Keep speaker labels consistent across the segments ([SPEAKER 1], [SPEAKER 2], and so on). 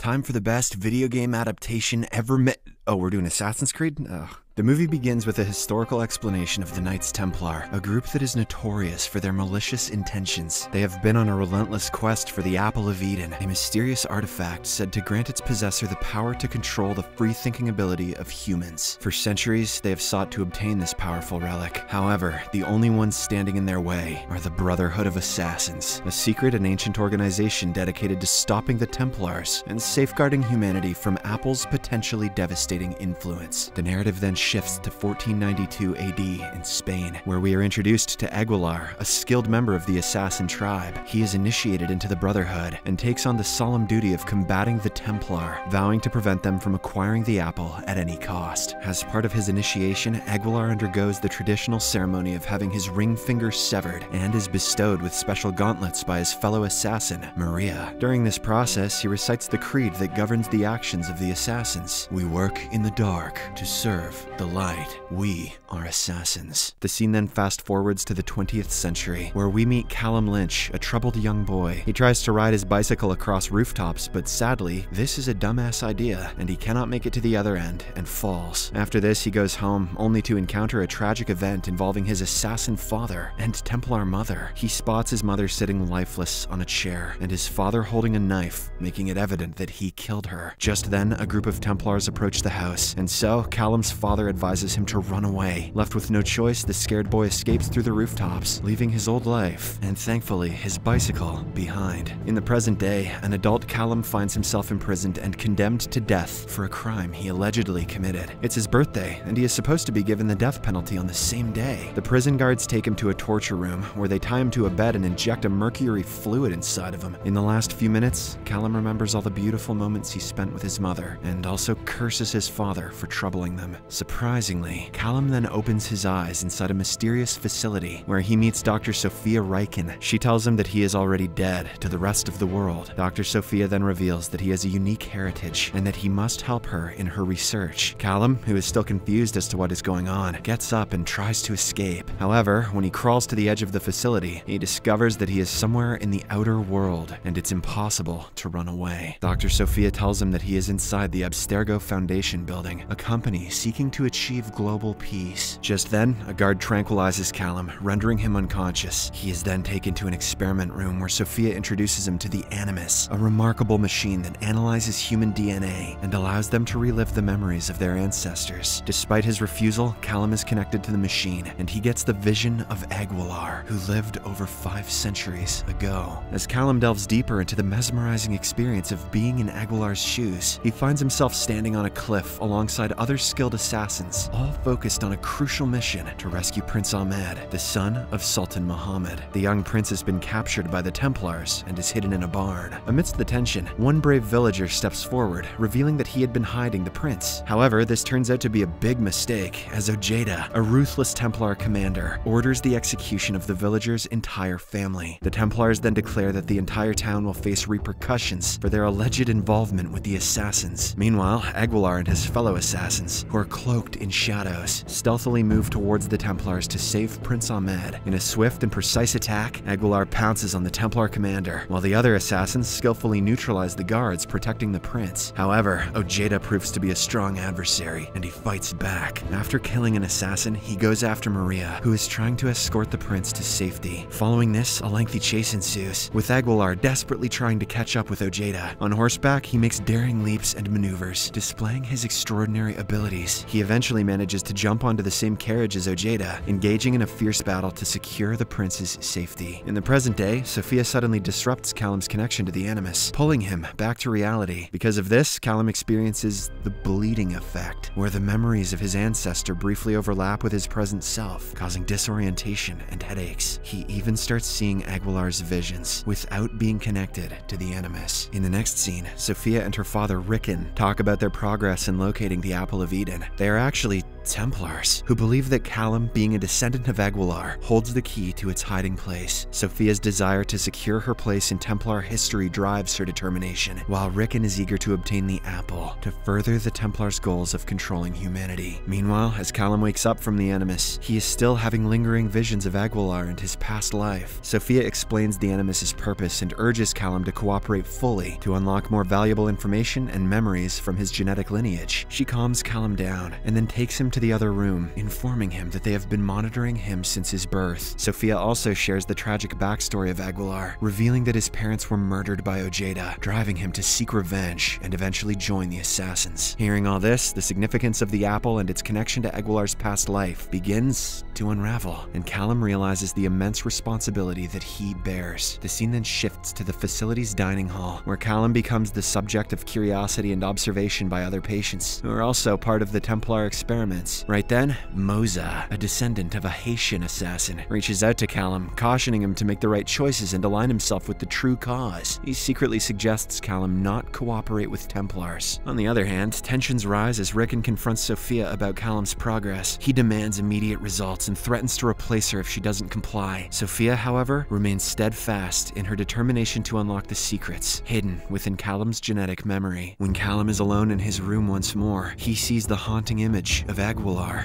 [SPEAKER 1] Time for the best video game adaptation ever made. Oh, we're doing Assassin's Creed? Ugh. The movie begins with a historical explanation of the Knights Templar, a group that is notorious for their malicious intentions. They have been on a relentless quest for the Apple of Eden, a mysterious artifact said to grant its possessor the power to control the free-thinking ability of humans. For centuries, they have sought to obtain this powerful relic. However, the only ones standing in their way are the Brotherhood of Assassins, a secret and ancient organization dedicated to stopping the Templars and safeguarding humanity from Apple's potentially devastating influence. The narrative then shifts to 1492 AD in Spain, where we are introduced to Aguilar, a skilled member of the assassin tribe. He is initiated into the Brotherhood and takes on the solemn duty of combating the Templar, vowing to prevent them from acquiring the apple at any cost. As part of his initiation, Aguilar undergoes the traditional ceremony of having his ring finger severed and is bestowed with special gauntlets by his fellow assassin, Maria. During this process, he recites the creed that governs the actions of the assassins. We work in the dark to serve the light. We are assassins. The scene then fast forwards to the 20th century, where we meet Callum Lynch, a troubled young boy. He tries to ride his bicycle across rooftops, but sadly, this is a dumbass idea, and he cannot make it to the other end and falls. After this, he goes home, only to encounter a tragic event involving his assassin father and Templar mother. He spots his mother sitting lifeless on a chair, and his father holding a knife, making it evident that he killed her. Just then, a group of Templars approach the house, and so Callum's father advises him to run away. Left with no choice, the scared boy escapes through the rooftops, leaving his old life, and thankfully his bicycle, behind. In the present day, an adult Callum finds himself imprisoned and condemned to death for a crime he allegedly committed. It's his birthday, and he is supposed to be given the death penalty on the same day. The prison guards take him to a torture room, where they tie him to a bed and inject a mercury fluid inside of him. In the last few minutes, Callum remembers all the beautiful moments he spent with his mother, and also curses his father for troubling them. Surprisingly, Callum then opens his eyes inside a mysterious facility where he meets Dr. Sophia Riken. She tells him that he is already dead to the rest of the world. Dr. Sophia then reveals that he has a unique heritage and that he must help her in her research. Callum, who is still confused as to what is going on, gets up and tries to escape. However, when he crawls to the edge of the facility, he discovers that he is somewhere in the outer world and it's impossible to run away. Dr. Sophia tells him that he is inside the Abstergo Foundation building, a company seeking to achieve global peace. Just then, a guard tranquilizes Callum, rendering him unconscious. He is then taken to an experiment room where Sophia introduces him to the Animus, a remarkable machine that analyzes human DNA and allows them to relive the memories of their ancestors. Despite his refusal, Callum is connected to the machine, and he gets the vision of Aguilar, who lived over 5 centuries ago. As Callum delves deeper into the mesmerizing experience of being in Aguilar's shoes, he finds himself standing on a cliff alongside other skilled assassins, all focused on a crucial mission to rescue Prince Ahmed, the son of Sultan Muhammad. The young prince has been captured by the Templars and is hidden in a barn. Amidst the tension, one brave villager steps forward, revealing that he had been hiding the prince. However, this turns out to be a big mistake, as Ojeda, a ruthless Templar commander, orders the execution of the villager's entire family. The Templars then declare that the entire town will face repercussions for their alleged involvement with the assassins. Meanwhile, Aguilar and his fellow assassins, who are cloaked in shadows, stealthily move towards the Templars to save Prince Ahmed. In a swift and precise attack, Aguilar pounces on the Templar commander, while the other assassins skillfully neutralize the guards protecting the prince. However, Ojeda proves to be a strong adversary, and he fights back. After killing an assassin, he goes after Maria, who is trying to escort the prince to safety. Following this, a lengthy chase ensues, with Aguilar desperately trying to catch up with Ojeda. On horseback, he makes daring leaps and maneuvers, displaying his extraordinary abilities. He eventually manages to jump onto the same carriage as Ojeda, engaging in a fierce battle to secure the prince's safety. In the present day, Sophia suddenly disrupts Callum's connection to the Animus, pulling him back to reality. Because of this, Callum experiences the bleeding effect, where the memories of his ancestor briefly overlap with his present self, causing disorientation and headaches. He even starts seeing Aguilar's visions without being connected to the Animus. In the next scene, Sophia and her father Rickon talk about their progress chaos in locating the Apple of Eden. They are actually Templars, who believe that Callum, being a descendant of Aguilar, holds the key to its hiding place. Sophia's desire to secure her place in Templar history drives her determination, while Rickon is eager to obtain the apple to further the Templars' goals of controlling humanity. Meanwhile, as Callum wakes up from the Animus, he is still having lingering visions of Aguilar and his past life. Sophia explains the Animus's purpose and urges Callum to cooperate fully to unlock more valuable information and memories from his genetic lineage. She calms Callum down and then takes him to the other room, informing him that they have been monitoring him since his birth. Sophia also shares the tragic backstory of Aguilar, revealing that his parents were murdered by Ojeda, driving him to seek revenge and eventually join the assassins. Hearing all this, the significance of the apple and its connection to Aguilar's past life begins to unravel, and Callum realizes the immense responsibility that he bears. The scene then shifts to the facility's dining hall, where Callum becomes the subject of curiosity and observation by other patients, who are also part of the Templar experiments. Right then, Moza, a descendant of a Haitian assassin, reaches out to Callum, cautioning him to make the right choices and align himself with the true cause. He secretly suggests Callum not cooperate with Templars. On the other hand, tensions rise as Rickon confronts Sophia about Callum's progress. He demands immediate results and threatens to replace her if she doesn't comply. Sophia, however, remains steadfast in her determination to unlock the secrets hidden within Callum's genetic memory. When Callum is alone in his room once more, he sees the haunting image of Aguilar.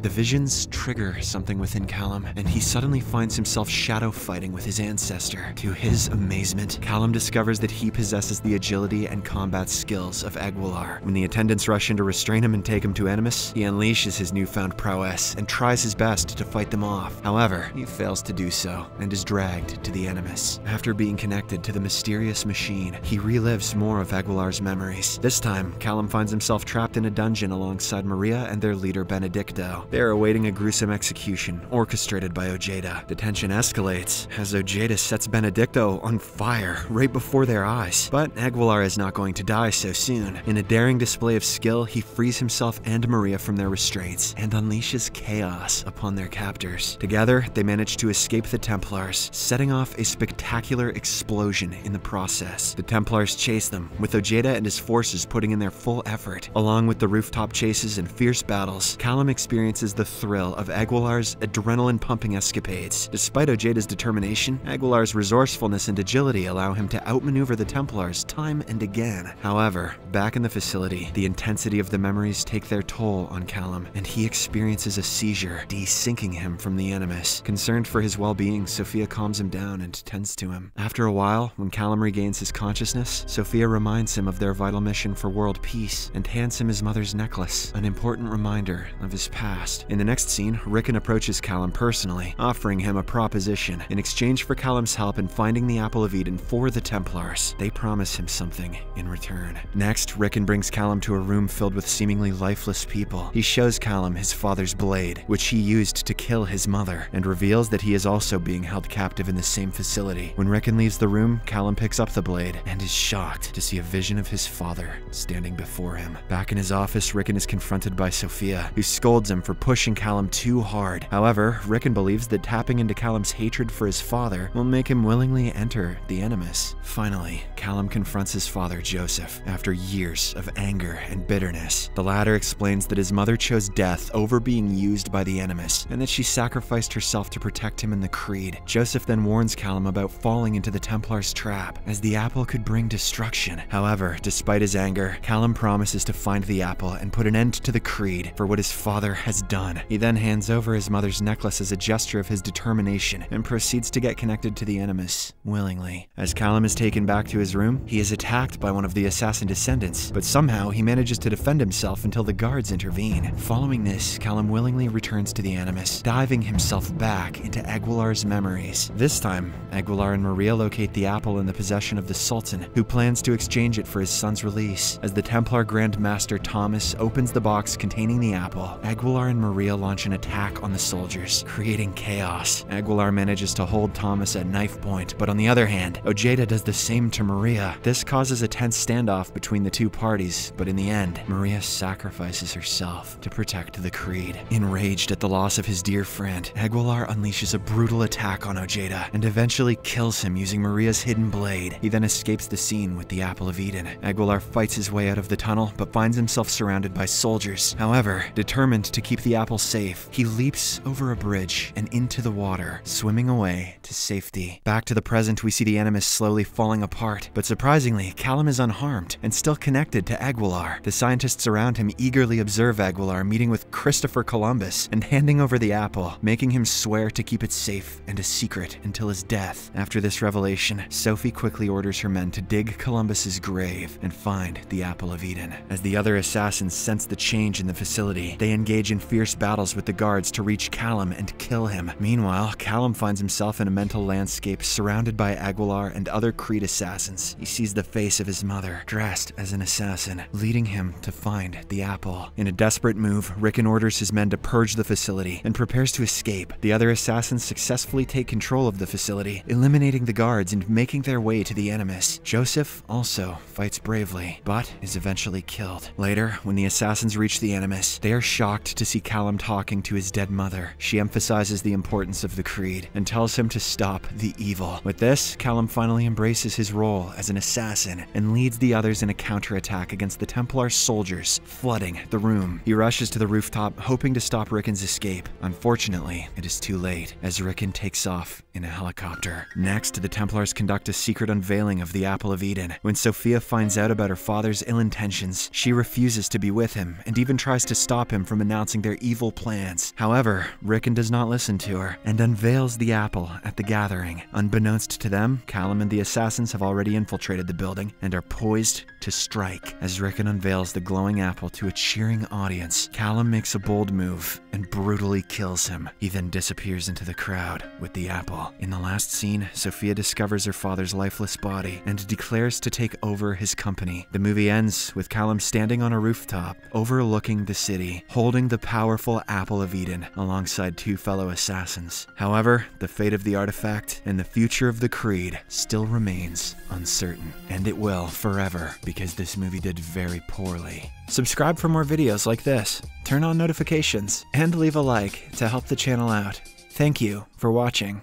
[SPEAKER 1] The visions trigger something within Callum, and he suddenly finds himself shadow fighting with his ancestor. To his amazement, Callum discovers that he possesses the agility and combat skills of Aguilar. When the attendants rush in to restrain him and take him to Animus, he unleashes his newfound prowess and tries his best to fight them off. However, he fails to do so and is dragged to the Animus. After being connected to the mysterious machine, he relives more of Aguilar's memories. This time, Callum finds himself trapped in a dungeon alongside Maria and their leader Benedicto. They are awaiting a gruesome execution orchestrated by Ojeda. The tension escalates as Ojeda sets Benedicto on fire right before their eyes. But Aguilar is not going to die so soon. In a daring display of skill, he frees himself and Maria from their restraints and unleashes chaos upon their captors. Together, they manage to escape the Templars, setting off a spectacular explosion in the process. The Templars chase them, with Ojeda and his forces putting in their full effort. Along with the rooftop chases and fierce battles, Callum experiences the thrill of Aguilar's adrenaline-pumping escapades. Despite Ojeda's determination, Aguilar's resourcefulness and agility allow him to outmaneuver the Templars time and again. However, back in the facility, the intensity of the memories take their toll on Callum, and he experiences a seizure, de-syncing him from the Animus. Concerned for his well-being, Sophia calms him down and tends to him. After a while, when Callum regains his consciousness, Sophia reminds him of their vital mission for world peace and hands him his mother's necklace, an important reminder of his past. In the next scene, Rickon approaches Callum personally, offering him a proposition. In exchange for Callum's help in finding the Apple of Eden for the Templars, they promise him something in return. Next, Rickon brings Callum to a room filled with seemingly lifeless people. He shows Callum his father's blade, which he used to kill his mother, and reveals that he is also being held captive in the same facility. When Rickon leaves the room, Callum picks up the blade and is shocked to see a vision of his father standing before him. Back in his office, Rickon is confronted by Sophia, who scolds him for pushing Callum too hard. However, Rickon believes that tapping into Callum's hatred for his father will make him willingly enter the Animus. Finally, Callum confronts his father, Joseph, after years of anger and bitterness. The latter explains that his mother chose death over being used by the Animus, and that she sacrificed herself to protect him in the Creed. Joseph then warns Callum about falling into the Templar's trap, as the apple could bring destruction. However, despite his anger, Callum promises to find the apple and put an end to the Creed for what his father has done. He then hands over his mother's necklace as a gesture of his determination and proceeds to get connected to the Animus willingly. As Callum is taken back to his room, he is attacked by one of the assassin descendants, but somehow he manages to defend himself until the guards intervene. Following this, Callum willingly returns to the Animus, diving himself back into Aguilar's memories. This time, Aguilar and Maria locate the apple in the possession of the Sultan, who plans to exchange it for his son's release. As the Templar Grand Master Thomas opens the box containing the apple, Aguilar and Maria launch an attack on the soldiers, creating chaos. Aguilar manages to hold Thomas at knife point, but on the other hand, Ojeda does the same to Maria. This causes a tense standoff between the two parties, but in the end, Maria sacrifices herself to protect the Creed. Enraged at the loss of his dear friend, Aguilar unleashes a brutal attack on Ojeda and eventually kills him using Maria's hidden blade. He then escapes the scene with the Apple of Eden. Aguilar fights his way out of the tunnel, but finds himself surrounded by soldiers. However, determined to keep the apple safe, he leaps over a bridge and into the water, swimming away to safety. Back to the present, we see the Animus slowly falling apart, but surprisingly, Callum is unharmed and still connected to Aguilar. The scientists around him eagerly observe Aguilar meeting with Christopher Columbus and handing over the apple, making him swear to keep it safe and a secret until his death. After this revelation, Sophie quickly orders her men to dig Columbus's grave and find the Apple of Eden. As the other assassins sense the change in the facility, they engage in fierce battles with the guards to reach Callum and kill him. Meanwhile, Callum finds himself in a mental landscape surrounded by Aguilar and other Creed assassins. He sees the face of his mother, dressed as an assassin, leading him to find the apple. In a desperate move, Rickon orders his men to purge the facility and prepares to escape. The other assassins successfully take control of the facility, eliminating the guards and making their way to the Animus. Joseph also fights bravely, but is eventually killed. Later, when the assassins reach the Animus, they are shocked to see Callum talking to his dead mother. She emphasizes the importance of the Creed and tells him to stop the evil. With this, Callum finally embraces his role as an assassin and leads the others in a counterattack against the Templar soldiers, flooding the room. He rushes to the rooftop, hoping to stop Rickon's escape. Unfortunately, it is too late, as Rickon takes off in a helicopter. Next, the Templars conduct a secret unveiling of the Apple of Eden. When Sophia finds out about her father's ill intentions, she refuses to be with him and even tries to stop him from announcing their evil plans. However, Rickon does not listen to her and unveils the apple at the gathering. Unbeknownst to them, Callum and the assassins have already infiltrated the building and are poised to strike. As Rickon unveils the glowing apple to a cheering audience, Callum makes a bold move and brutally kills him. He then disappears into the crowd with the apple. In the last scene, Sophia discovers her father's lifeless body and declares to take over his company. The movie ends with Callum standing on a rooftop overlooking the city, holding the powerful Apple of Eden alongside two fellow assassins. However, the fate of the artifact and the future of the Creed still remains uncertain. And it will forever, because this movie did very poorly. Subscribe for more videos like this, turn on notifications, and leave a like to help the channel out. Thank you for watching.